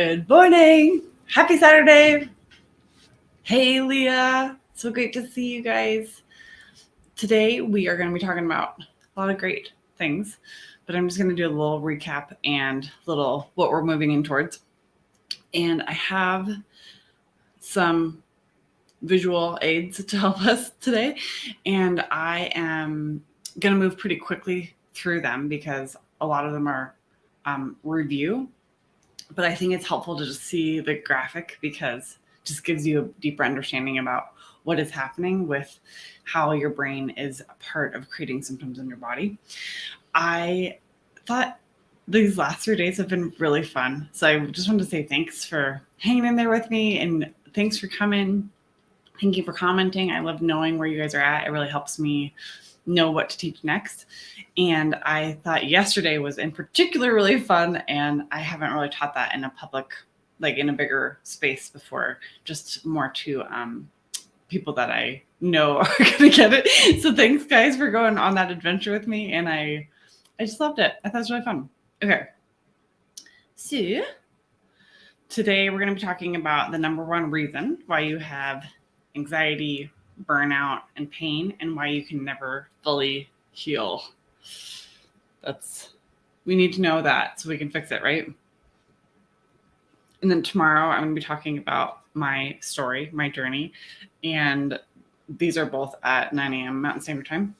Good morning. Happy Saturday. Hey, Leah. So great to see you guys. Today, we are going to be talking about a lot of great things, but I'm just going to do a little recap and little what we're moving in towards. And I have some visual aids to help us today. And I am going to move pretty quickly through them because a lot of them are review. But I think it's helpful to just see the graphic because it just gives you a deeper understanding about what is happening with how your brain is a part of creating symptoms in your body. I thought these last 3 days have been really fun. So I just wanted to say thanks for hanging in there with me and thanks for coming. Thank you for commenting. I love knowing where you guys are at. It really helps me know what to teach next. And I thought yesterday was in particular really fun, and I haven't really taught that in a public, like in a bigger space before, just more to people that I know are gonna get it. So thanks guys for going on that adventure with me, and I just loved it. I thought it was really fun. Okay, so today we're gonna be talking about the number one reason why you have anxiety, burnout, and pain, and why you can never fully heal. We need to know that so we can fix it, right? And then tomorrow I'm going to be talking about my story, my journey, and these are both at 9 a.m. Mountain Standard Time.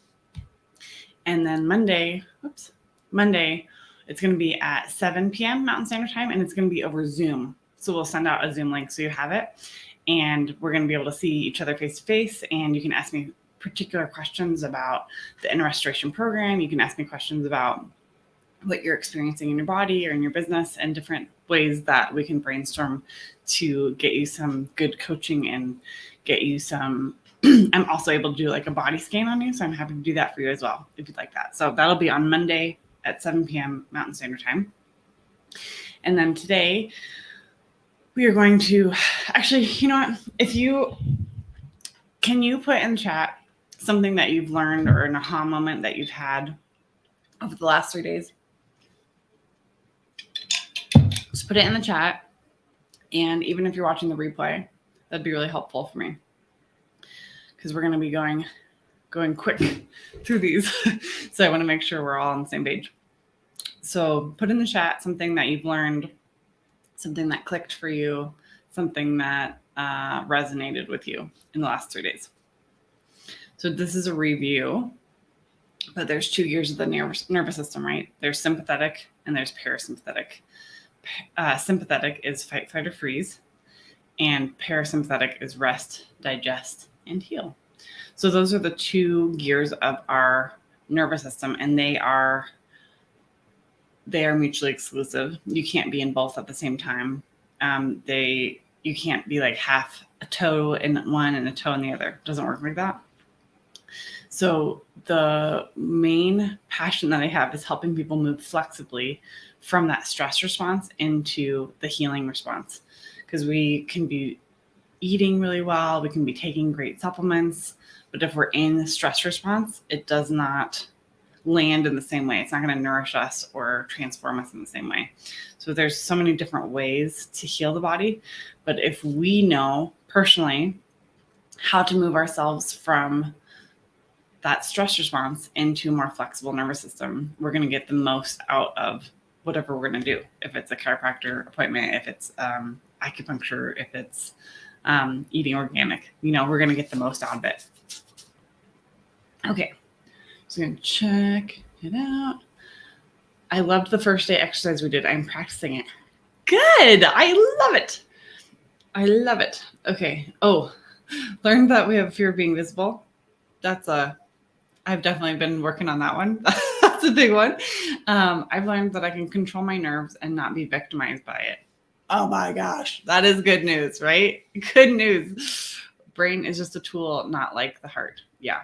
And then Monday, it's going to be at 7 p.m. Mountain Standard Time, and it's going to be over Zoom. So we'll send out a Zoom link so you have it. And we're going to be able to see each other face to face. And you can ask me particular questions about the Inner Restoration Program. You can ask me questions about what you're experiencing in your body or in your business, and different ways that we can brainstorm to get you some good coaching and get you some. I'm also able to do like a body scan on you. So I'm happy to do that for you as well, if you'd like that. So that'll be on Monday at 7 p.m. Mountain Standard Time. And then today, we are going to actually, you know what? Can you put in chat something that you've learned or an aha moment that you've had over the last 3 days? Just put it in the chat. And even if you're watching the replay, that'd be really helpful for me because we're going to be going quick through these. So I want to make sure we're all on the same page. So put in the chat something that you've learned, something that clicked for you, something that resonated with you in the last 3 days. So this is a review, but there's 2 gears of the nervous system, right? There's sympathetic and there's parasympathetic. Sympathetic is fight, flight, or freeze, and parasympathetic is rest, digest, and heal. So those are the 2 gears of our nervous system, and they are mutually exclusive. You can't be in both at the same time. You can't be like half a toe in one and a toe in the other. It doesn't work like that. So the main passion that I have is helping people move flexibly from that stress response into the healing response. Because we can be eating really well, we can be taking great supplements, but if we're in the stress response, it does not land in the same way. It's not going to nourish us or transform us in the same way. So there's so many different ways to heal the body. But if we know personally how to move ourselves from that stress response into a more flexible nervous system, we're going to get the most out of whatever we're going to do. If it's a chiropractor appointment, if it's acupuncture, if it's eating organic, we're going to get the most out of it. Okay. So I'm going to check it out. I loved the first day exercise we did. I'm practicing it. Good. I love it. Okay. Oh, learned that we have fear of being visible. I've definitely been working on that one. That's a big one. I've learned that I can control my nerves and not be victimized by it. Oh my gosh. That is good news, right? Good news. Brain is just a tool, not like the heart. Yeah.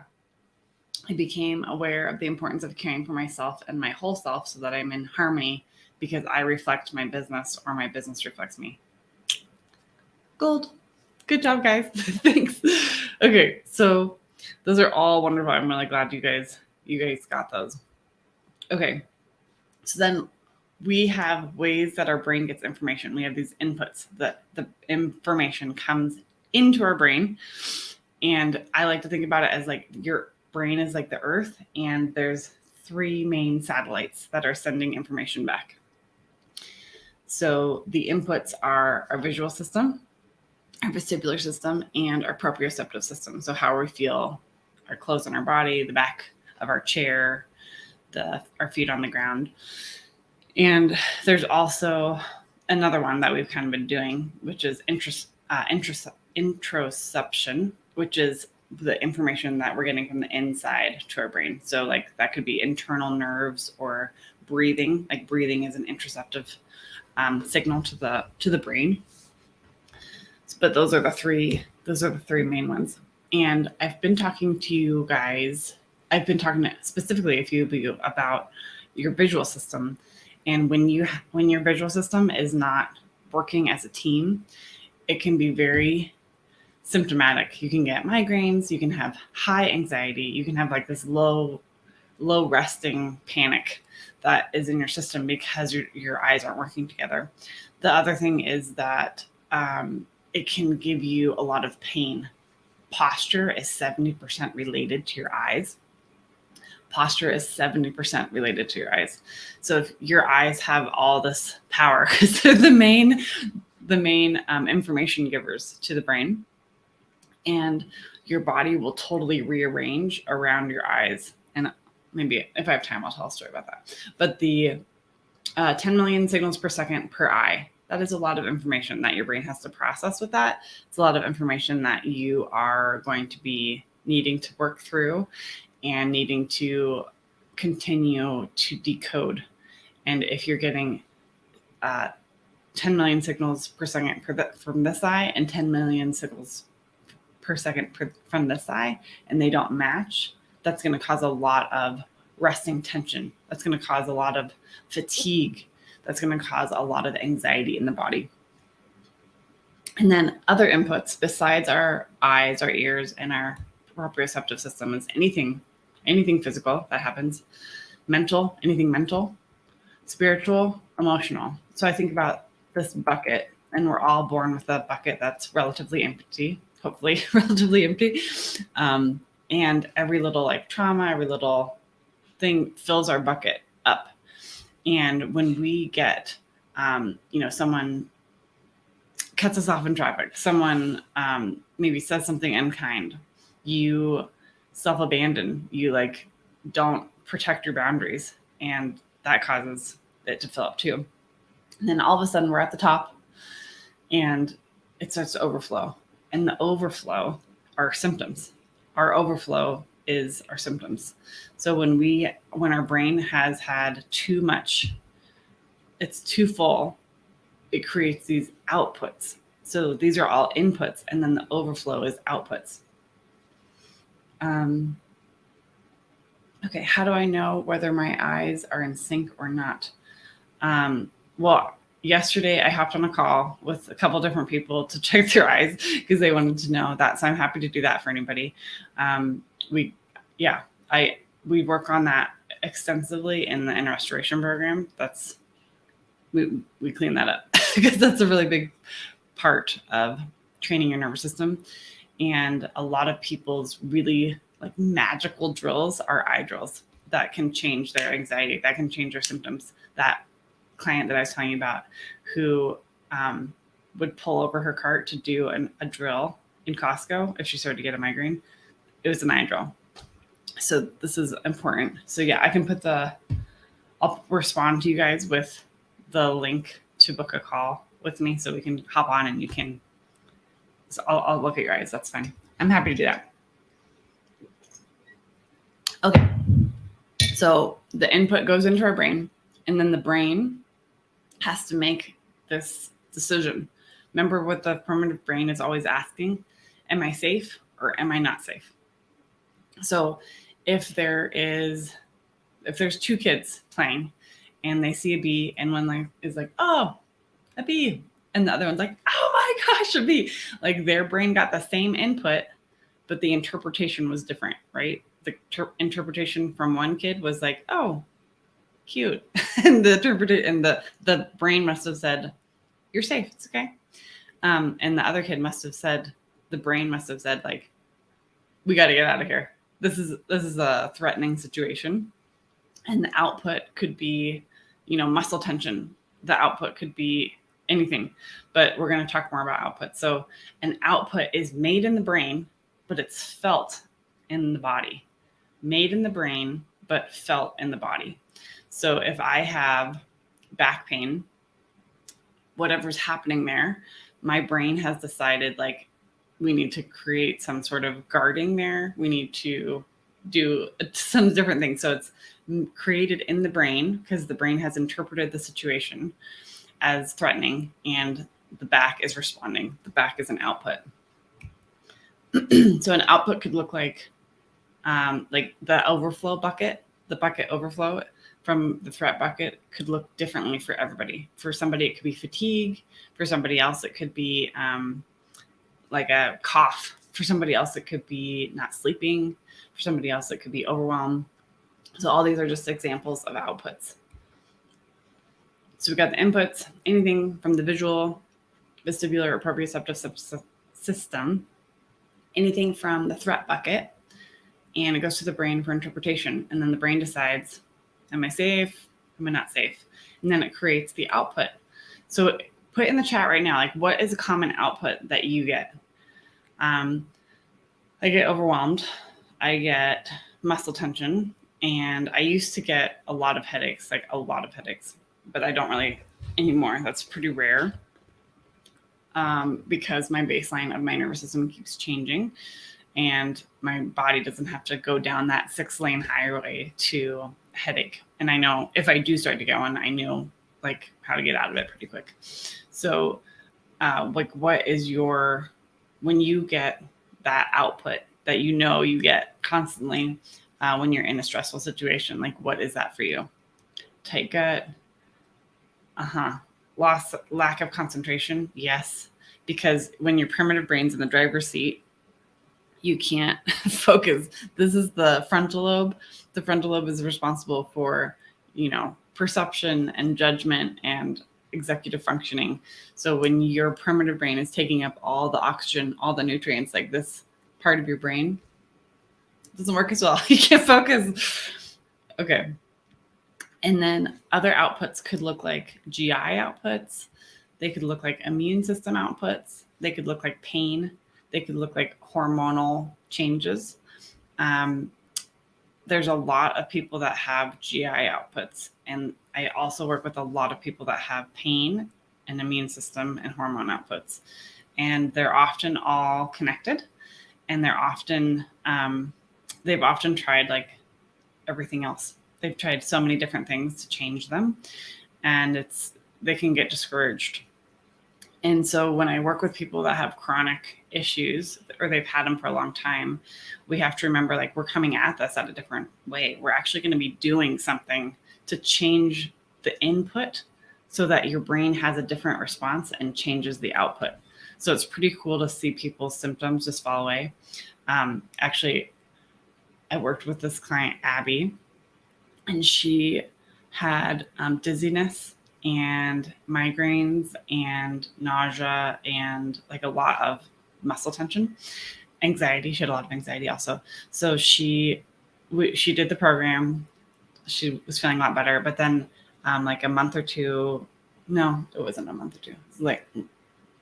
I became aware of the importance of caring for myself and my whole self so that I'm in harmony because I reflect my business or my business reflects me. Gold. Good job, guys. Thanks. Okay, so those are all wonderful. I'm really glad you guys got those. Okay, so then we have ways that our brain gets information. We have these inputs that the information comes into our brain. And I like to think about it as like your brain is like the earth, and there's 3 main satellites that are sending information back. So the inputs are our visual system, our vestibular system, and our proprioceptive system. So how we feel, our clothes on our body, the back of our chair, our feet on the ground. And there's also another one that we've kind of been doing, which is introception, which is the information that we're getting from the inside to our brain. So like that could be internal nerves or breathing. Like breathing is an interoceptive signal to the brain. But those are the three main ones. And I've been talking to you guys. I've been talking to specifically a few of you about your visual system. And when your visual system is not working as a team, it can be very symptomatic. You can get migraines, you can have high anxiety, you can have like this low resting panic that is in your system because your eyes aren't working together. The other thing is that it can give you a lot of pain. Posture is 70% related to your eyes. Posture is 70% related to your eyes. So if your eyes have all this power, because they're the main information givers to the brain, and your body will totally rearrange around your eyes. And maybe if I have time, I'll tell a story about that. But the 10 million signals per second per eye, that is a lot of information that your brain has to process with that. It's a lot of information that you are going to be needing to work through and needing to continue to decode. And if you're getting 10 million signals per second from this eye and 10 million signals per second from this eye, and they don't match, that's going to cause a lot of resting tension. That's going to cause a lot of fatigue. That's going to cause a lot of anxiety in the body. And then other inputs besides our eyes, our ears, and our proprioceptive system is anything physical that happens, anything mental, spiritual, emotional. So I think about this bucket, and we're all born with a bucket that's relatively empty, hopefully relatively empty. And every little like trauma, every little thing fills our bucket up. And when we get, someone cuts us off in traffic, someone maybe says something unkind, you self-abandon, you like don't protect your boundaries, and that causes it to fill up too. And then all of a sudden we're at the top and it starts to overflow. And the overflow are symptoms. Our overflow is our symptoms. So when our brain has had too much, it's too full, it creates these outputs. So these are all inputs, and then the overflow is outputs. Okay, how do I know whether my eyes are in sync or not? Well, yesterday I hopped on a call with a couple different people to check their eyes because they wanted to know that. So I'm happy to do that for anybody. We work on that extensively in the restoration program. We clean that up because that's a really big part of training your nervous system. And a lot of people's really like magical drills are eye drills that can change their anxiety, that can change their symptoms. That client that I was telling you about who would pull over her cart to do a drill in Costco if she started to get a migraine, it was an eye drill. So this is important. So yeah, I'll respond to you guys with the link to book a call with me so we can hop on and I'll look at your eyes. That's fine. I'm happy to do that. Okay. So the input goes into our brain, and then the brain has to make this decision. Remember what the primitive brain is always asking: am I safe or am I not safe? So if there's 2 kids playing and they see a bee, and one is like, oh, a bee, and the other one's like, oh my gosh, a bee. Like their brain got the same input, but the interpretation was different, right? The interpretation from one kid was like, oh, cute. And the interpreter and the brain must have said, you're safe. It's okay. And the other kid the brain must have said, like, we got to get out of here. This is a threatening situation. And the output could be, muscle tension. The output could be anything, but we're going to talk more about output. So an output is made in the brain, but it's felt in the body. Made in the brain, but felt in the body. So if I have back pain, whatever's happening there, my brain has decided, like, we need to create some sort of guarding there. We need to do some different things. So it's created in the brain because the brain has interpreted the situation as threatening, and the back is responding. The back is an output. So an output could look like the overflow bucket. The bucket overflow from the threat bucket could look differently for everybody. For somebody, it could be fatigue. For somebody else, it could be like a cough. For somebody else, it could be not sleeping. For somebody else, it could be overwhelm. So all these are just examples of outputs. So we've got the inputs, anything from the visual, vestibular, or proprioceptive system, anything from the threat bucket, and it goes to the brain for interpretation. And then the brain decides, am I safe? Am I not safe? And then it creates the output. So put in the chat right now, like, what is a common output that you get? I get overwhelmed. I get muscle tension. And I used to get a lot of headaches, but I don't really anymore. That's pretty rare because my baseline of my nervous system keeps changing. And my body doesn't have to go down that 6-lane highway to headache. And I know if I do start to get one, I know, like, how to get out of it pretty quick. So what is when you get that output that you get constantly when you're in a stressful situation, like, what is that for you? Tight gut. Lack of concentration. Yes. Because when your primitive brain's in the driver's seat, you can't focus. This is the frontal lobe. The frontal lobe is responsible for, perception and judgment and executive functioning. So when your primitive brain is taking up all the oxygen, all the nutrients, like, this part of your brain doesn't work as well. You can't focus. Okay. And then other outputs could look like GI outputs. They could look like immune system outputs. They could look like pain. They could look like hormonal changes. There's a lot of people that have GI outputs. And I also work with a lot of people that have pain and immune system and hormone outputs. And they're often all connected. And they're often, they've often tried, like, everything else. They've tried so many different things to change them. And they can get discouraged. And so when I work with people that have chronic issues, or they've had them for a long time, we have to remember, like, we're coming at this at a different way. We're actually going to be doing something to change the input so that your brain has a different response and changes the output. So it's pretty cool to see people's symptoms just fall away. Actually, I worked with this client, Abby, and she had dizziness and migraines and nausea and, like, a lot of muscle tension, anxiety. She had a lot of anxiety also. So she did the program. She was feeling a lot better. But then like a month or two, no, it wasn't a month or two. It was like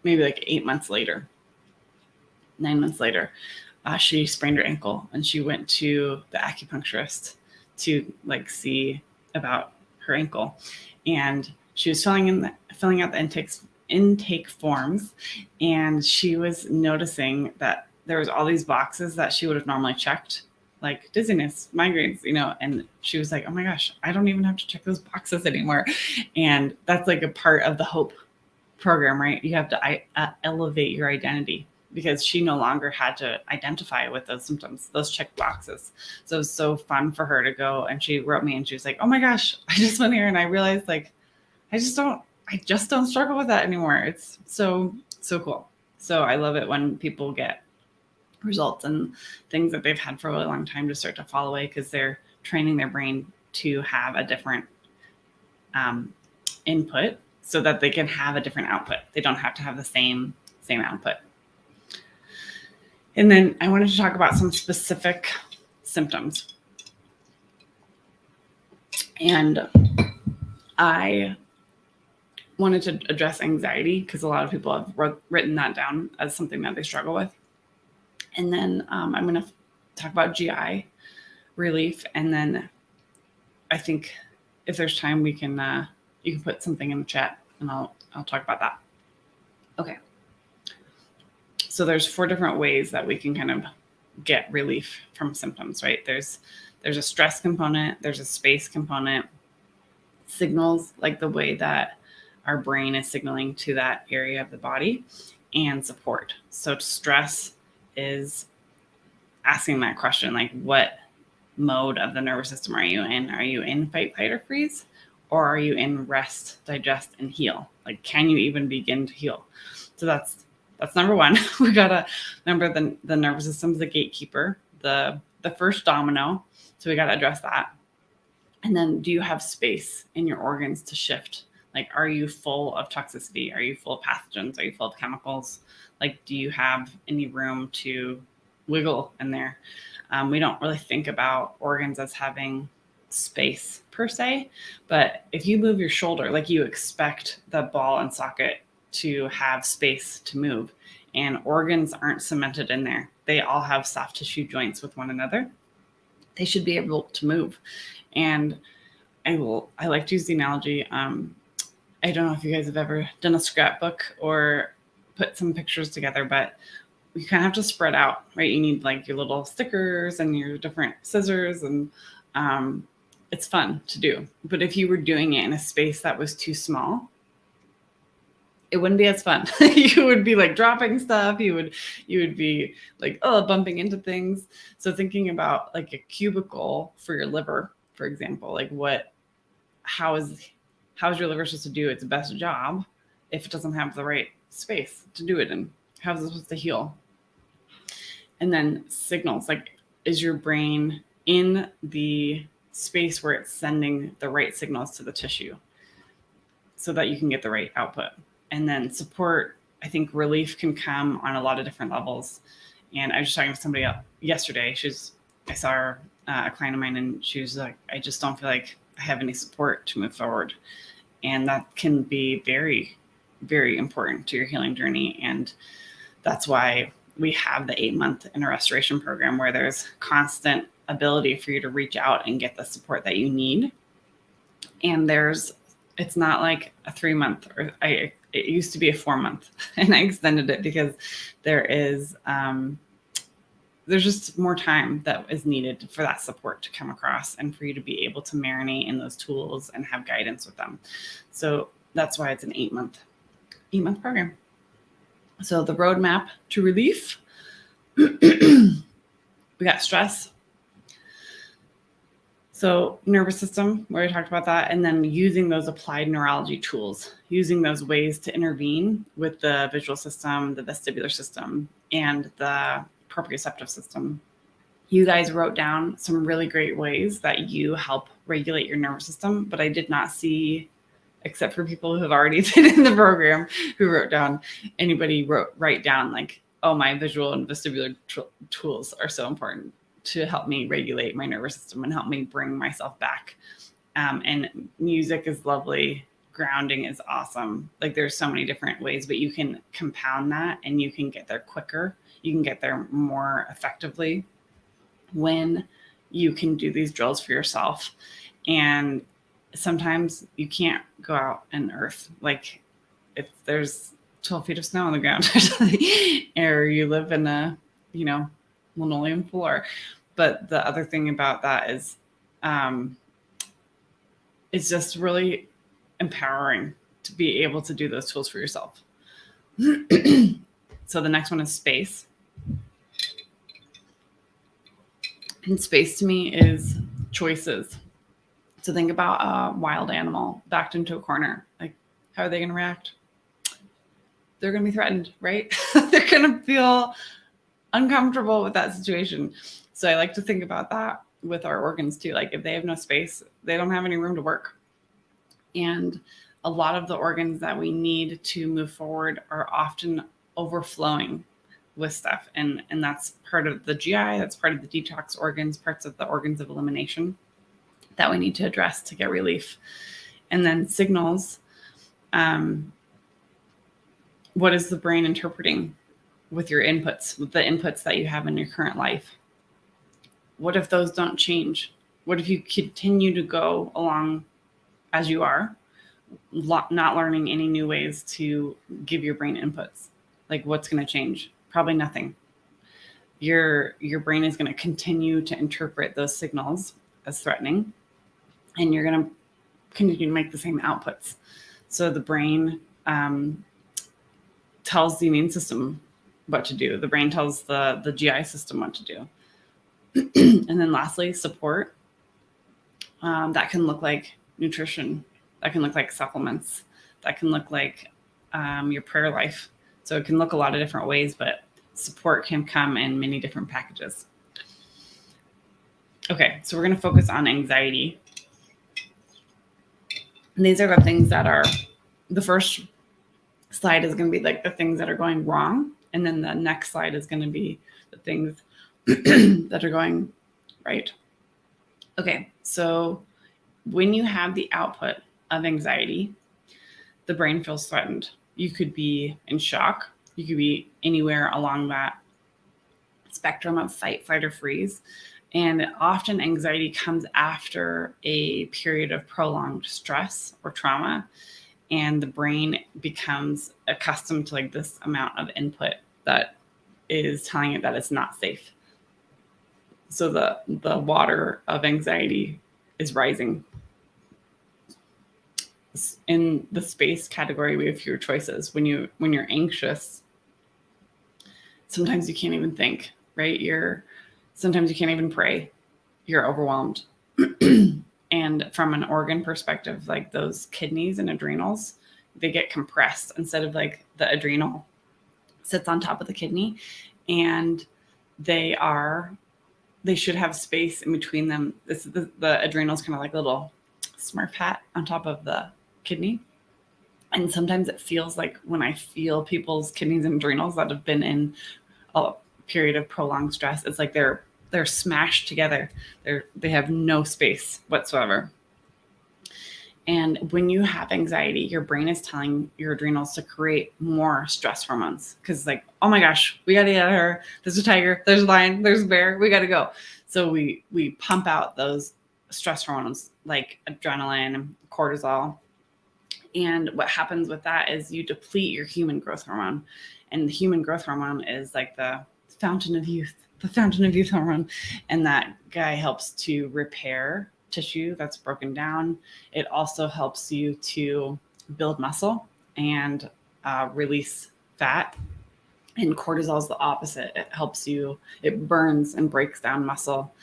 maybe like 9 months later, she sprained her ankle and she went to the acupuncturist to, like, see about her ankle. And she was filling out the intake forms, and she was noticing that there was all these boxes that she would have normally checked, like dizziness, migraines, and she was like, oh my gosh, I don't even have to check those boxes anymore. And that's like a part of the HOPE program, right? You have to elevate your identity, because she no longer had to identify with those symptoms, those check boxes. So it was so fun for her to go, and she wrote me and she was like, oh my gosh, I just went here and I realized, like, I just don't struggle with that anymore. It's so cool. So I love it when people get results and things that they've had for a really long time to start to fall away, because they're training their brain to have a different input so that they can have a different output. They don't have to have the same output. And then I wanted to talk about some specific symptoms. And I wanted to address anxiety because a lot of people have written that down as something that they struggle with. And then I'm going to talk about GI relief. And then I think if there's time, we can you can put something in the chat and I'll talk about that. Okay. So there's 4 different ways that we can kind of get relief from symptoms, right? There's a stress component, there's a space component, signals like the way that our brain is signaling to that area of the body, and support. So stress is asking that question, like what mode of the nervous system are you in? Are you in fight, flight, or freeze? Or are you in rest, digest, and heal? Like, can you even begin to heal? So that's number 1. We gotta remember the nervous system's the gatekeeper, the first domino. So we gotta address that. And then, do you have space in your organs to shift? Like, are you full of toxicity? Are you full of pathogens? Are you full of chemicals? Like, do you have any room to wiggle in there? We don't really think about organs as having space per se, but if you move your shoulder, like, you expect the ball and socket to have space to move, and organs aren't cemented in there. They all have soft tissue joints with one another. They should be able to move. And I like to use the analogy. I don't know if you guys have ever done a scrapbook or put some pictures together, but you kind of have to spread out, right? You need like your little stickers and your different scissors, and it's fun to do. But if you were doing it in a space that was too small, it wouldn't be as fun. You would be like dropping stuff. You would be like, bumping into things. So thinking about like a cubicle for your liver, for example, like how is your liver supposed to do its best job if it doesn't have the right space to do it in? How is it supposed to heal? And then signals, like, is your brain in the space where it's sending the right signals to the tissue so that you can get the right output? And then support, I think relief can come on a lot of different levels. And I was just talking to somebody yesterday. I saw her, a client of mine, and she was like, I just don't feel like I have any support to move forward. And that can be very, very important to your healing journey. And that's why we have the 8-month inner restoration program, where there's constant ability for you to reach out and get the support that you need. And it's not like a 3-month, or it used to be a 4-month, and I extended it because there's just more time that is needed for that support to come across and for you to be able to marinate in those tools and have guidance with them. So that's why it's an 8-month program. So the roadmap to relief, we got stress. So nervous system, we already talked about that. And then using those applied neurology tools, using those ways to intervene with the visual system, the vestibular system, and the proprioceptive system. You guys wrote down some really great ways that you help regulate your nervous system, but I did not see, except for people who have already been in the program who wrote down, anybody write down like, oh, my visual and vestibular tools are so important to help me regulate my nervous system and help me bring myself back. And music is lovely. Grounding is awesome. Like, there's so many different ways, but you can compound that and you can get there quicker. You can get there more effectively when you can do these drills for yourself. And sometimes you can't go out and earth. Like, if there's 12 feet of snow on the ground or you live in a, linoleum floor. But the other thing about that is it's just really empowering to be able to do those tools for yourself. So the next one is space. And space to me is choices. So think about a wild animal backed into a corner. Like, how are they going to react? They're going to be threatened, right? They're going to feel uncomfortable with that situation. So I like to think about that with our organs too. Like, if they have no space, they don't have any room to work. And a lot of the organs that we need to move forward are often overflowing with stuff. And that's part of the GI, that's part of the detox organs, parts of the organs of elimination that we need to address to get relief. And then signals. What is the brain interpreting with your inputs, with the inputs that you have in your current life? What if those don't change? What if you continue to go along as you are, not learning any new ways to give your brain inputs? Like, what's going to change? Probably nothing. Your brain is going to continue to interpret those signals as threatening, and you're going to continue to make the same outputs. So the brain tells the immune system what to do. The brain tells the GI system what to do. And then lastly, support. That can look like nutrition. That can look like supplements. That can look like your prayer life. So it can look a lot of different ways, but support can come in many different packages. Okay, so we're going to focus on anxiety. And these are the things that are, the first slide is going to be like the things that are going wrong. And then the next slide is going to be the things that are going right. Okay, so when you have the output of anxiety, the brain feels threatened. You could be in shock. You could be anywhere along that spectrum of fight, flight, or freeze. And often anxiety comes after a period of prolonged stress or trauma. And the brain becomes accustomed to like this amount of input that is telling it that it's not safe. So the water of anxiety is rising. In the space category, we have fewer choices. When you're anxious, sometimes you can't even think, right? Sometimes you can't even pray. You're overwhelmed. And from an organ perspective, like those kidneys and adrenals, they get compressed instead of like the adrenal sits on top of the kidney, and they should have space in between them. The adrenals kind of like a little Smurf hat on top of the kidney. And sometimes it feels like when I feel people's kidneys and adrenals that have been in a period of prolonged stress, it's like they're smashed together. They have no space whatsoever. And when you have anxiety, your brain is telling your adrenals to create more stress hormones because it's like, oh my gosh, we got to get out of here. There's a tiger, there's a lion, there's a bear, we got to go. So we pump out those stress hormones like adrenaline, cortisol. And what happens with that is you deplete your human growth hormone. And the human growth hormone is like the fountain of youth hormone. And that guy helps to repair tissue that's broken down. It also helps you to build muscle and release fat. And cortisol is the opposite. It burns and breaks down muscle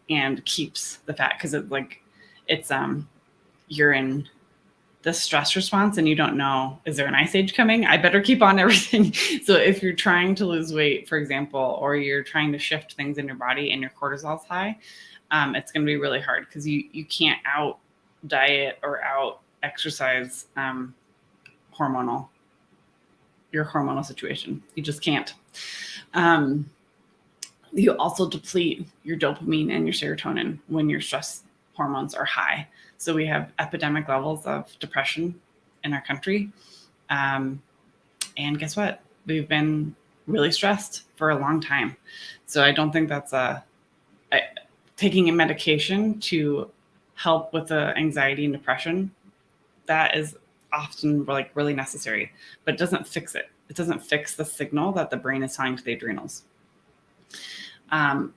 and keeps the fat because you're in the stress response and you don't know, is there an ice age coming? I better keep on everything. So if you're trying to lose weight, for example, or you're trying to shift things in your body and your cortisol's high, it's going to be really hard because you can't out diet or out exercise your hormonal situation. You just can't. You also deplete your dopamine and your serotonin when your stress hormones are high. So we have epidemic levels of depression in our country. And guess what? We've been really stressed for a long time. So I don't think that's taking a medication to help with the anxiety and depression. That is often like really necessary, but it doesn't fix it. It doesn't fix the signal that the brain is telling to the adrenals.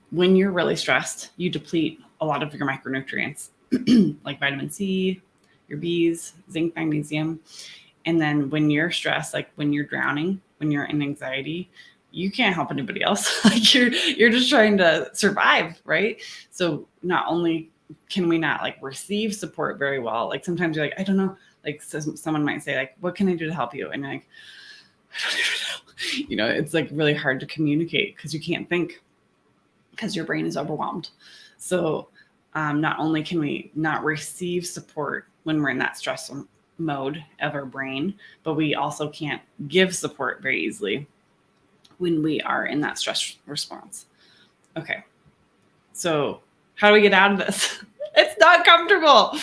When you're really stressed, you deplete a lot of your micronutrients like vitamin C, your Bs, zinc, magnesium. And then when you're stressed, like when you're drowning, when you're in anxiety, you can't help anybody else. Like you're just trying to survive, right? So not only can we not like receive support very well, like sometimes you're like, I don't know, like someone might say like, what can I do to help you? And you're like, I don't even know. It's like really hard to communicate because you can't think because your brain is overwhelmed. So not only can we not receive support when we're in that stress mode of our brain, but we also can't give support very easily when we are in that stress response. Okay. So how do we get out of this? It's not comfortable.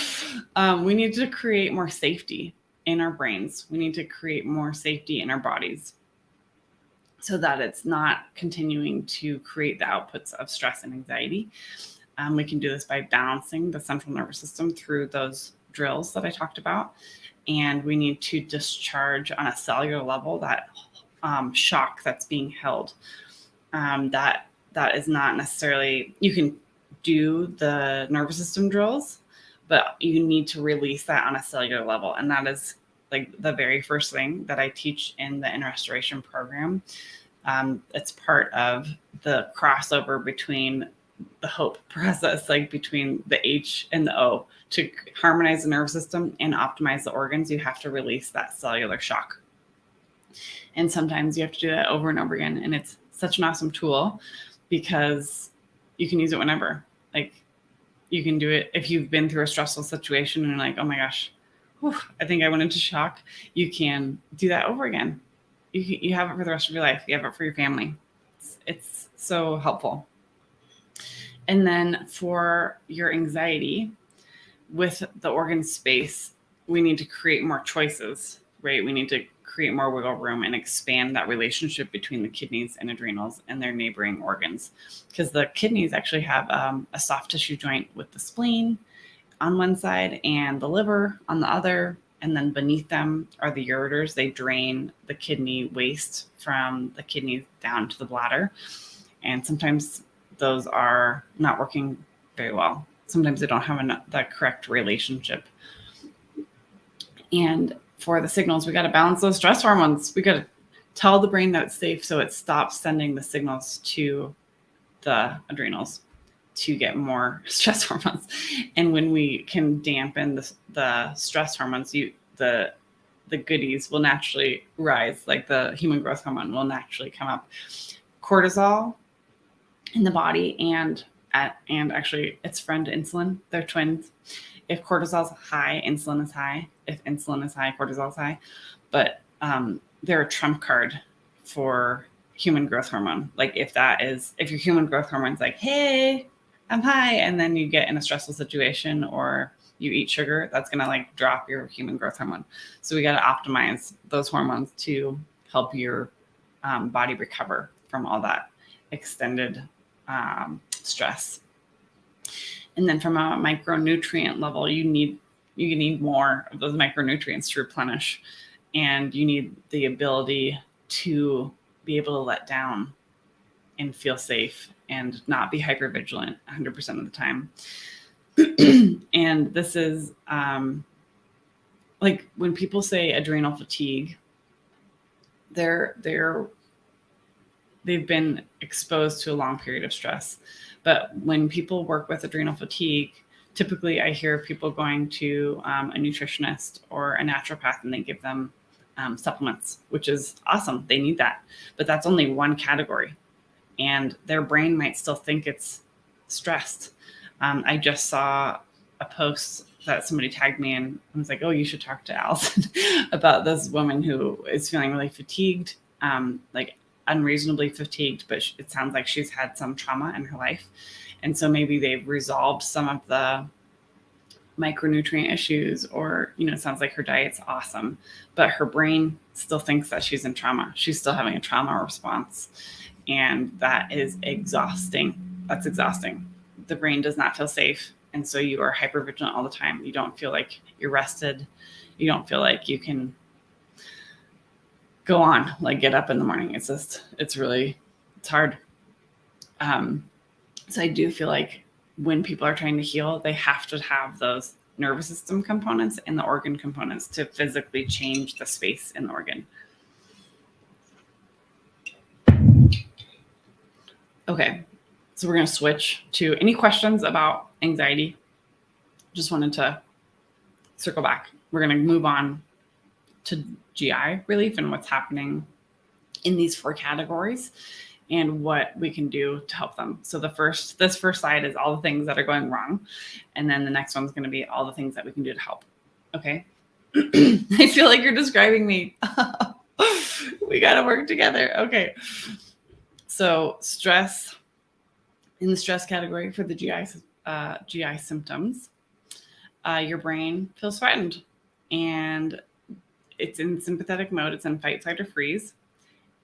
We need to create more safety in our brains. We need to create more safety in our bodies so that it's not continuing to create the outputs of stress and anxiety. We can do this by balancing the central nervous system through those drills that I talked about. And we need to discharge on a cellular level that shock that's being held. That is not necessarily, you can do the nervous system drills, but you need to release that on a cellular level. And that is like the very first thing that I teach in the In Restoration program. It's part of the crossover between the HOPE process, like between the H and the O. To harmonize the nervous system and optimize the organs, you have to release that cellular shock. And sometimes you have to do that over and over again. And it's such an awesome tool because you can use it whenever. Like, you can do it if you've been through a stressful situation and you're like, oh my gosh, whew, I think I went into shock. You can do that over again. You have it for the rest of your life. You have it for your family. It's so helpful. And then for your anxiety, with the organ space, we need to create more choices, right? We need to create more wiggle room and expand that relationship between the kidneys and adrenals and their neighboring organs. Because the kidneys actually have a soft tissue joint with the spleen on one side and the liver on the other. And then beneath them are the ureters. They drain the kidney waste from the kidneys down to the bladder. And sometimes those are not working very well. Sometimes they don't have the correct relationship. And for the signals, we got to balance those stress hormones. We got to tell the brain that it's safe so it stops sending the signals to the adrenals to get stress hormones. And when we can dampen the stress hormones, the goodies will naturally rise, like the human growth hormone will naturally come up. Cortisol in the body and actually its friend insulin, they're twins. If cortisol is high, insulin is high. If insulin is high, cortisol is high. But they're a trump card for human growth hormone. Like if your human growth hormone is like, hey, I'm high, and then you get in a stressful situation or you eat sugar, that's going to like drop your human growth hormone. So we got to optimize those hormones to help your body recover from all that extended stress. And then from a micronutrient level, you need more of those micronutrients to replenish. And you need the ability to be able to let down and feel safe and not be hypervigilant 100% of the time. And this is like when people say adrenal fatigue, they've been exposed to a long period of stress. But when people work with adrenal fatigue, typically I hear people going to a nutritionist or a naturopath and they give them supplements, which is awesome. They need that. But that's only one category. And their brain might still think it's stressed. I just saw a post that somebody tagged me in and was like, oh, you should talk to Allison about this woman who is feeling really fatigued, like unreasonably fatigued, but it sounds like she's had some trauma in her life. And so maybe they've resolved some of the micronutrient issues, or, it sounds like her diet's awesome, but her brain still thinks that she's in trauma. She's still having a trauma response. And that is exhausting. That's exhausting. The brain does not feel safe. And so you are hypervigilant all the time. You don't feel like you're rested. You don't feel like you can go on, like get up in the morning. It's hard. So I do feel like when people are trying to heal, they have to have those nervous system components and the organ components to physically change the space in the organ. Okay, so we're going to switch to any questions about anxiety. Just wanted to circle back. We're going to move on to GI relief and what's happening in these 4 categories and what we can do to help them. So this first slide is all the things that are going wrong. And then the next one's going to be all the things that we can do to help. Okay. I feel like you're describing me. We got to work together. Okay. So stress, in the stress category for the GI symptoms, your brain feels threatened, and it's in sympathetic mode. It's in fight, flight, or freeze.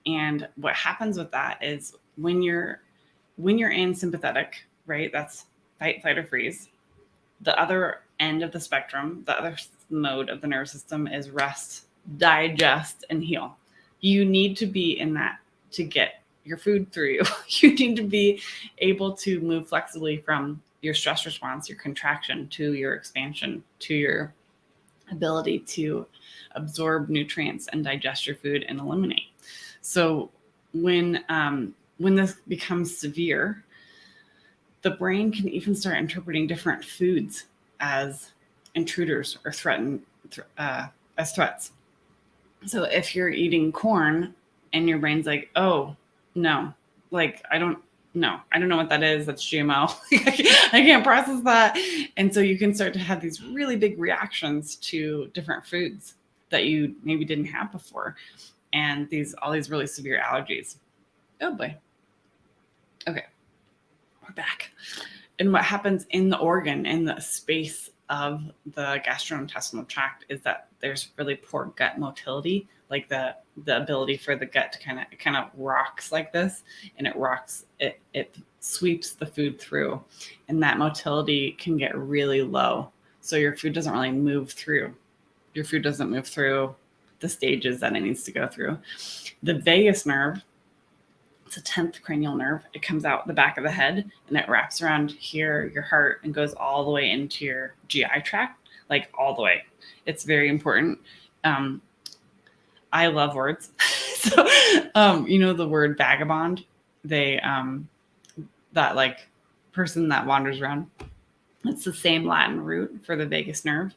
And what happens with that is when you're in sympathetic, right? That's fight, flight, or freeze. The other end of the spectrum, the other mode of the nervous system is rest, digest, and heal. You need to be in that to get your food through you. You need to be able to move flexibly from your stress response, your contraction, to your expansion, to your ability to absorb nutrients and digest your food and eliminate. So when this becomes severe, the brain can even start interpreting different foods as intruders or as threats. So if you're eating corn and your brain's like, oh, no, like, I don't know what that is. That's GMO. I can't process that. And so you can start to have these really big reactions to different foods that you maybe didn't have before. And all these really severe allergies. Oh boy. Okay. We're back. And what happens in the organ, in the space of the gastrointestinal tract, is that there's really poor gut motility, like the ability for the gut to kind of rocks like this, and it sweeps the food through, and that motility can get really low. So your food doesn't really move through. Your food doesn't move through the stages that it needs to go through. The vagus nerve, it's a 10th cranial nerve. It comes out the back of the head and it wraps around here, your heart, and goes all the way into your GI tract, like all the way. It's very important. I love words. So, the word vagabond, that like person that wanders around, it's the same Latin root for the vagus nerve.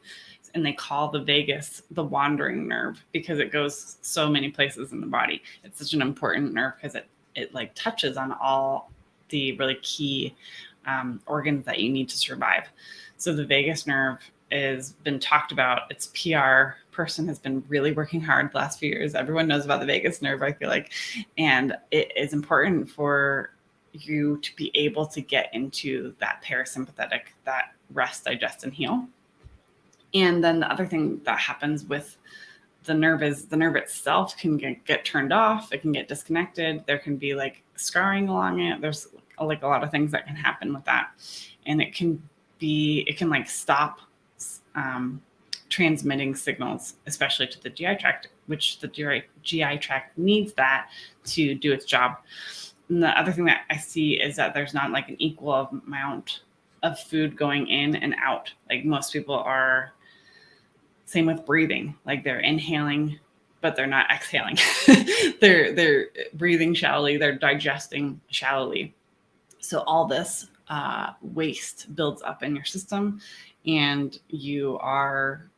And they call the vagus the wandering nerve because it goes so many places in the body. It's such an important nerve because it like touches on all the really key organs that you need to survive. So the vagus nerve has been talked about. Its PR person has been really working hard the last few years. Everyone knows about the vagus nerve, I feel like. And it is important for you to be able to get into that parasympathetic, that rest, digest, and heal. And then the other thing that happens with the nerve is the nerve itself can get turned off. It can get disconnected. There can be like scarring along it. There's like a lot of things that can happen with that. And it can like stop transmitting signals, especially to the GI tract, which the GI tract needs that to do its job. And the other thing that I see is that there's not like an equal amount of food going in and out. Like most people are, same with breathing, like they're inhaling, but they're not exhaling. They're breathing shallowly, they're digesting shallowly. So all this waste builds up in your system, and you are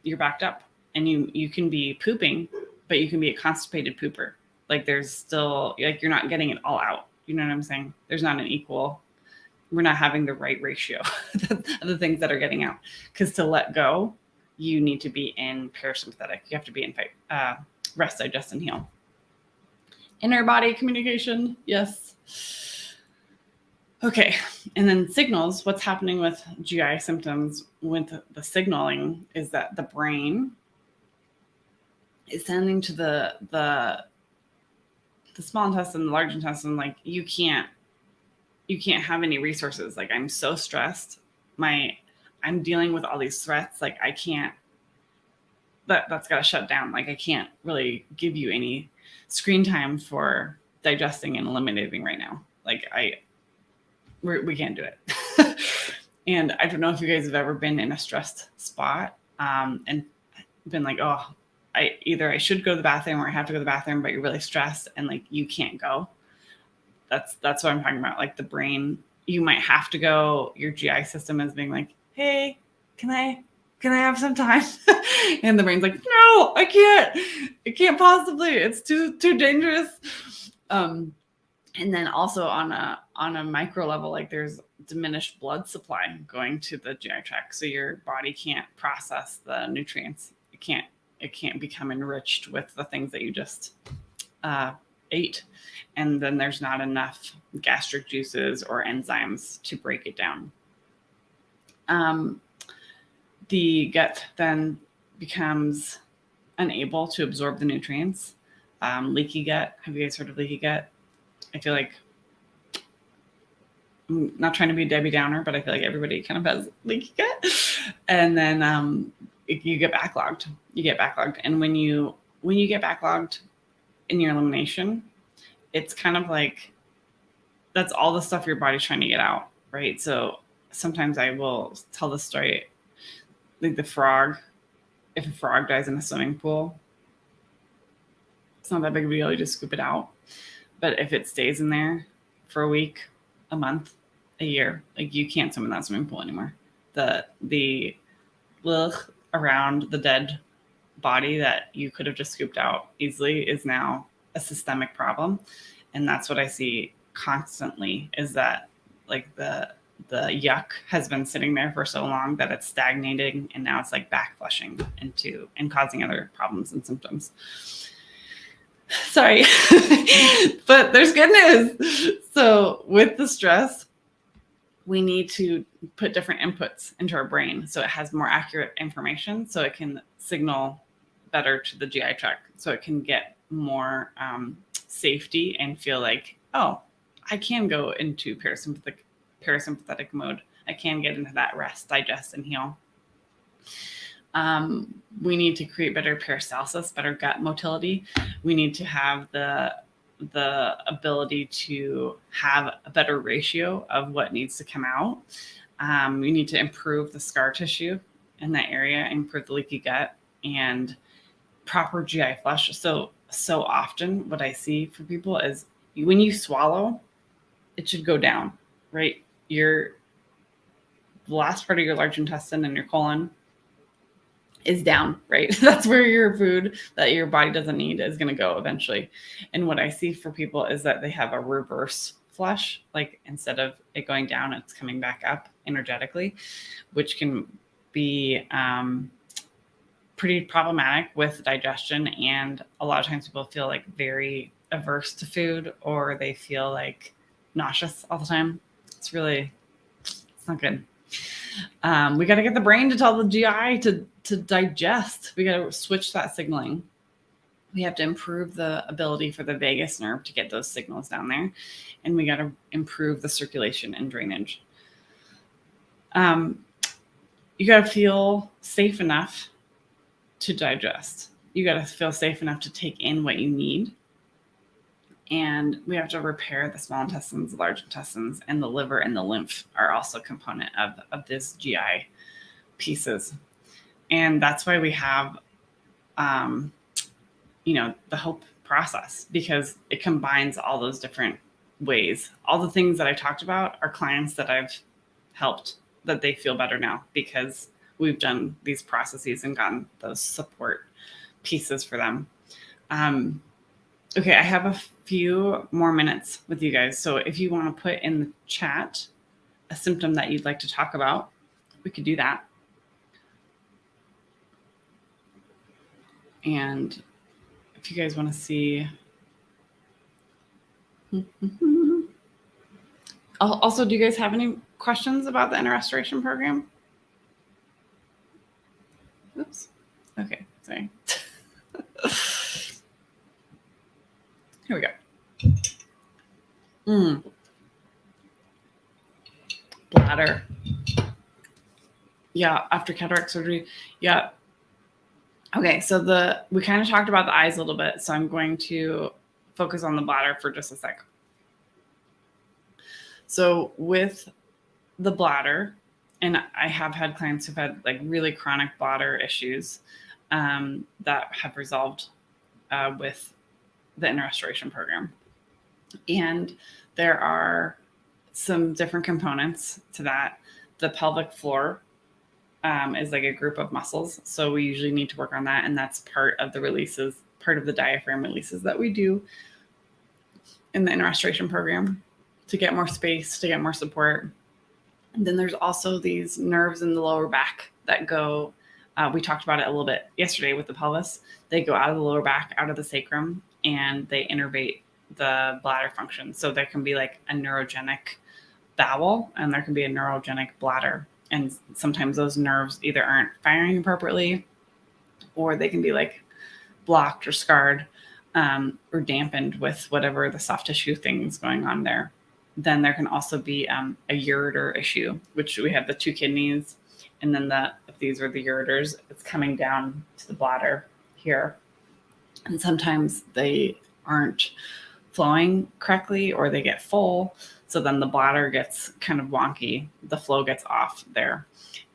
you're backed up, and you can be pooping, but you can be a constipated pooper. Like there's still, like, you're not getting it all out. You know what I'm saying? There's not an equal, we're not having the right ratio of the things that are getting out. Because to let go, you need to be in parasympathetic. You have to be in rest, digest, and heal. Inner body communication. Yes. Okay. And then signals. What's happening with GI symptoms with the signaling is that the brain is sending to the small intestine, the large intestine, like, you can't have any resources. Like, I'm so stressed. I'm dealing with all these threats. Like, I can't, that's got to shut down. Like, I can't really give you any screen time for digesting and eliminating right now. Like, we can't do it. And I don't know if you guys have ever been in a stressed spot and been like, oh, I should go to the bathroom or I have to go to the bathroom, but you're really stressed and like you can't go. That's what I'm talking about. Like the brain, you might have to go. Your GI system is being like, hey, can I have some time? And the brain's like, no, I can't. It can't possibly. It's too dangerous. And then also on a micro level, like there's diminished blood supply going to the GI tract, so your body can't process the nutrients. It can't become enriched with the things that you just ate, and then there's not enough gastric juices or enzymes to break it down. The gut then becomes unable to absorb the nutrients. Leaky gut. Have you guys heard of leaky gut? I feel like, I'm not trying to be a Debbie Downer, but I feel like everybody kind of has leaky gut. And then you get backlogged. And when you get backlogged in your elimination, it's kind of like that's all the stuff your body's trying to get out, right? So sometimes I will tell the story, like the frog. If a frog dies in a swimming pool, it's not that big of a deal. You just scoop it out. But if it stays in there for a week, a month, a year, like you can't swim in that swimming pool anymore. The around the dead body that you could have just scooped out easily is now a systemic problem. And that's what I see constantly, is that like the yuck has been sitting there for so long that it's stagnating, and now it's like back flushing into and causing other problems and symptoms. Sorry, but there's good news. So with the stress, we need to put different inputs into our brain so it has more accurate information, so it can signal better to the GI tract, so it can get more safety and feel like, oh, I can go into parasympathetic mode. I can get into that rest, digest, and heal. We need to create better peristalsis, better gut motility. We need to have the ability to have a better ratio of what needs to come out. We need to improve the scar tissue in that area, improve the leaky gut, and proper GI flush. So often what I see for people is when you swallow, it should go down, right? The last part of your large intestine and your colon is down, right? That's where your food that your body doesn't need is going to go eventually. And what I see for people is that they have a reverse flush, like instead of it going down, it's coming back up energetically, which can be pretty problematic with digestion. And a lot of times people feel like very averse to food, or they feel like nauseous all the time. It's not good. We got to get the brain to tell the GI to digest. We got to switch that signaling. We have to improve the ability for the vagus nerve to get those signals down there. And we got to improve the circulation and drainage. You got to feel safe enough to digest. You got to feel safe enough to take in what you need. And we have to repair the small intestines, the large intestines, and the liver and the lymph are also a component of this GI pieces. And that's why we have, the HOPE process, because it combines all those different ways. All the things that I talked about are clients that I've helped, that they feel better now because we've done these processes and gotten those support pieces for them. Okay, I have a few more minutes with you guys. So if you want to put in the chat a symptom that you'd like to talk about, we could do that. And if you guys want to see. Also, do you guys have any questions about the inner restoration program? Oops. Okay, sorry. Here we go. Bladder. Yeah, after cataract surgery. Yeah. Okay, so we kind of talked about the eyes a little bit, so I'm going to focus on the bladder for just a sec. So with the bladder, and I have had clients who've had like really chronic bladder issues that have resolved with the inner restoration program. And there are some different components to that. The pelvic floor is like a group of muscles. So we usually need to work on that. And that's part of the releases, part of the diaphragm releases that we do in the restoration program to get more space, to get more support. And then there's also these nerves in the lower back that go, we talked about it a little bit yesterday with the pelvis. They go out of the lower back, out of the sacrum, and they innervate the bladder function. So there can be like a neurogenic bowel and there can be a neurogenic bladder. And sometimes those nerves either aren't firing appropriately or they can be like blocked or scarred or dampened with whatever the soft tissue thing's going on there. Then there can also be a ureter issue, which we have the two kidneys. And then if these are the ureters, it's coming down to the bladder here. And sometimes they aren't flowing correctly or they get full. So then the bladder gets kind of wonky. The flow gets off there.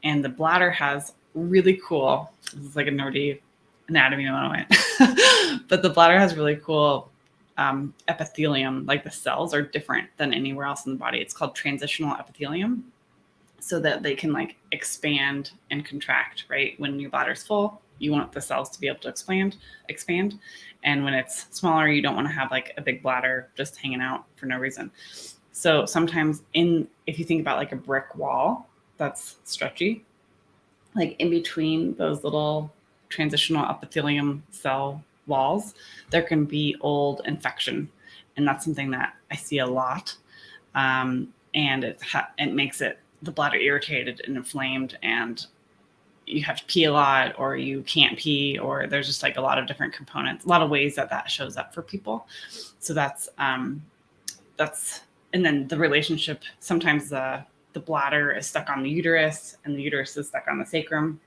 And the bladder has really cool, this is like a nerdy anatomy moment, but the bladder has really cool epithelium. Like the cells are different than anywhere else in the body. It's called transitional epithelium, so that they can like expand and contract, right? When your bladder's full, you want the cells to be able to expand. And when it's smaller, you don't want to have like a big bladder just hanging out for no reason. So sometimes if you think about like a brick wall that's stretchy, like in between those little transitional epithelium cell walls, there can be old infection. And that's something that I see a lot. And it makes the bladder irritated and inflamed, and you have to pee a lot or you can't pee, or there's just like a lot of different components, a lot of ways that shows up for people. So that's, and then the relationship, sometimes the bladder is stuck on the uterus and the uterus is stuck on the sacrum.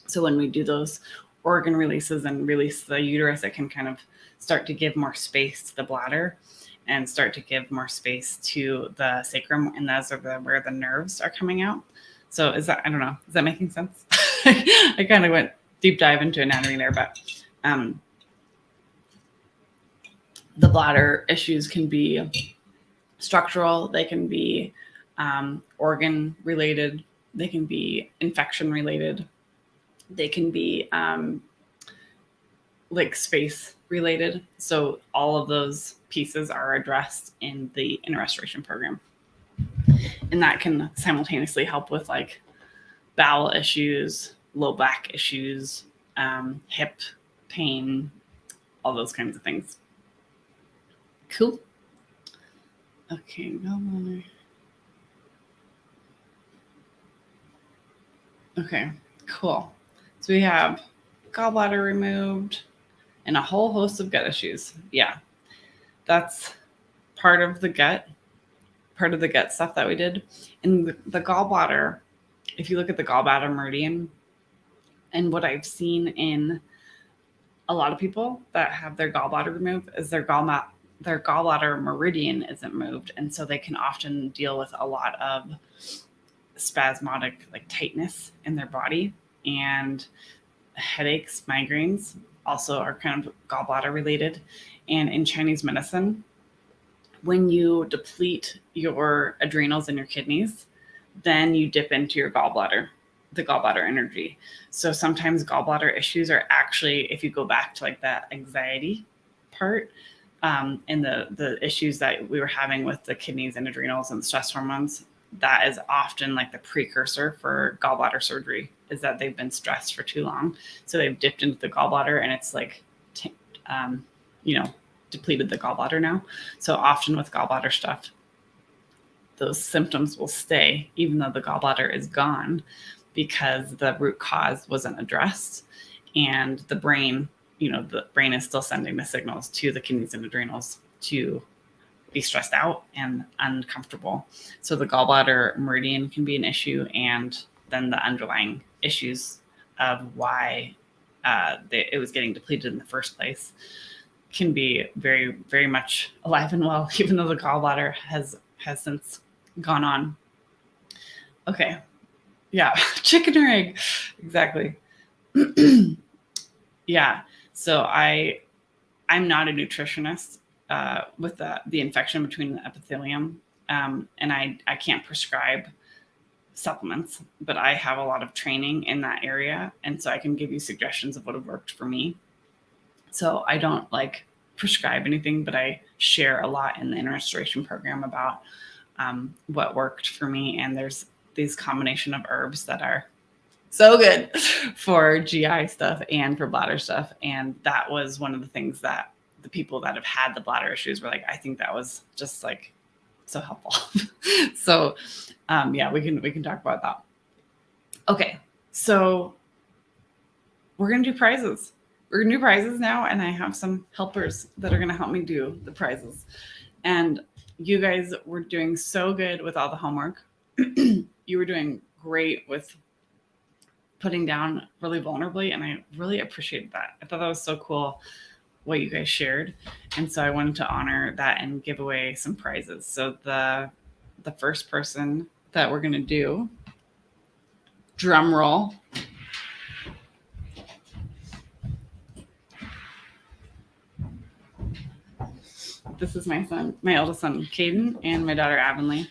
So when we do those organ releases and release the uterus, it can kind of start to give more space to the bladder and start to give more space to the sacrum. And those are where the nerves are coming out. So I don't know, is that making sense? I kind of went deep dive into anatomy there, but the bladder issues can be structural, they can be organ related, they can be infection related, they can be like space related. So all of those pieces are addressed in the restoration program. And that can simultaneously help with like bowel issues, low back issues, hip pain, all those kinds of things. Cool. Okay, gallbladder. Okay, cool. So we have gallbladder removed and a whole host of gut issues. Yeah, that's part of the gut stuff that we did. And the gallbladder, if you look at the gallbladder meridian, and what I've seen in a lot of people that have their gallbladder removed is their gallbladder meridian isn't moved. And so they can often deal with a lot of spasmodic like tightness in their body, and headaches, migraines also are kind of gallbladder related. And in Chinese medicine, when you deplete your adrenals and your kidneys, then you dip into your gallbladder, the gallbladder energy. So sometimes gallbladder issues are actually, if you go back to like that anxiety part, and the issues that we were having with the kidneys and adrenals and stress hormones, that is often like the precursor for gallbladder surgery, is that they've been stressed for too long. So they've dipped into the gallbladder and it's like, depleted the gallbladder now. So often with gallbladder stuff, those symptoms will stay even though the gallbladder is gone, because the root cause wasn't addressed. And the brain is still sending the signals to the kidneys and adrenals to be stressed out and uncomfortable. So the gallbladder meridian can be an issue, and then the underlying issues of why it was getting depleted in the first place can be very, very much alive and well, even though the gallbladder has since gone on. Okay. Yeah. Chicken or egg. Exactly. Yeah. So I'm not a nutritionist with the infection between the epithelium. And I can't prescribe supplements, but I have a lot of training in that area. And so I can give you suggestions of what have worked for me. So I don't like prescribe anything, but I share a lot in the inner restoration program about what worked for me. And there's these combination of herbs that are so good for GI stuff and for bladder stuff. And that was one of the things that the people that have had the bladder issues were like, I think that was just like so helpful. So yeah, we can talk about that. Okay, so we're gonna do prizes. We're gonna do prizes now, and I have some helpers that are gonna help me do the prizes. And you guys were doing so good with all the homework. You were doing great with putting down really vulnerably, and I really appreciated that. I thought that was so cool what you guys shared, and so I wanted to honor that and give away some prizes. So the first person that we're gonna do, drum roll. This is my son, my eldest son, Caden, and my daughter, Avonlea.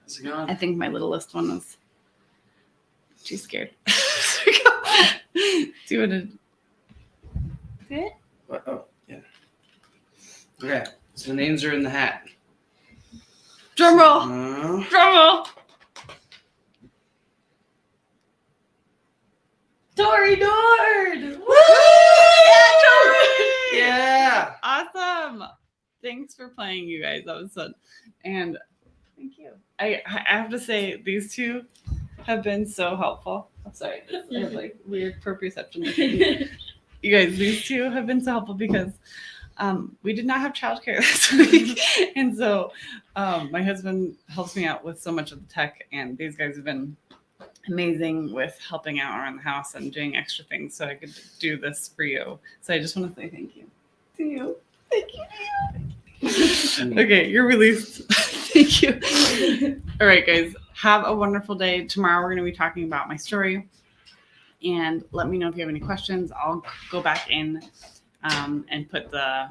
How's it going? I think my littlest one was too scared. Do you want to see it? Oh, yeah. Okay, so the names are in the hat. Drum roll! Drum roll! Tori Nord! Woo! Yeah, Tori! Yeah! Awesome! Thanks for playing, you guys. That was fun. And thank you. I have to say, these two have been so helpful. I'm sorry. I have like weird proprioception. You guys, these two have been so helpful because we did not have childcare this week. And so my husband helps me out with so much of the tech, and these guys have been amazing with helping out around the house and doing extra things so I could do this for you. So I just want to say thank you to you. Thank you to you. Okay, you're released. Thank you. All right, guys, have a wonderful day. Tomorrow we're going to be talking about my story. And let me know if you have any questions. I'll go back in and put the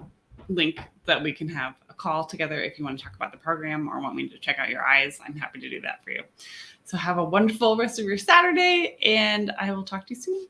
link that we can have a call together if you want to talk about the program or want me to check out your eyes. I'm happy to do that for you. So have a wonderful rest of your Saturday, and I will talk to you soon.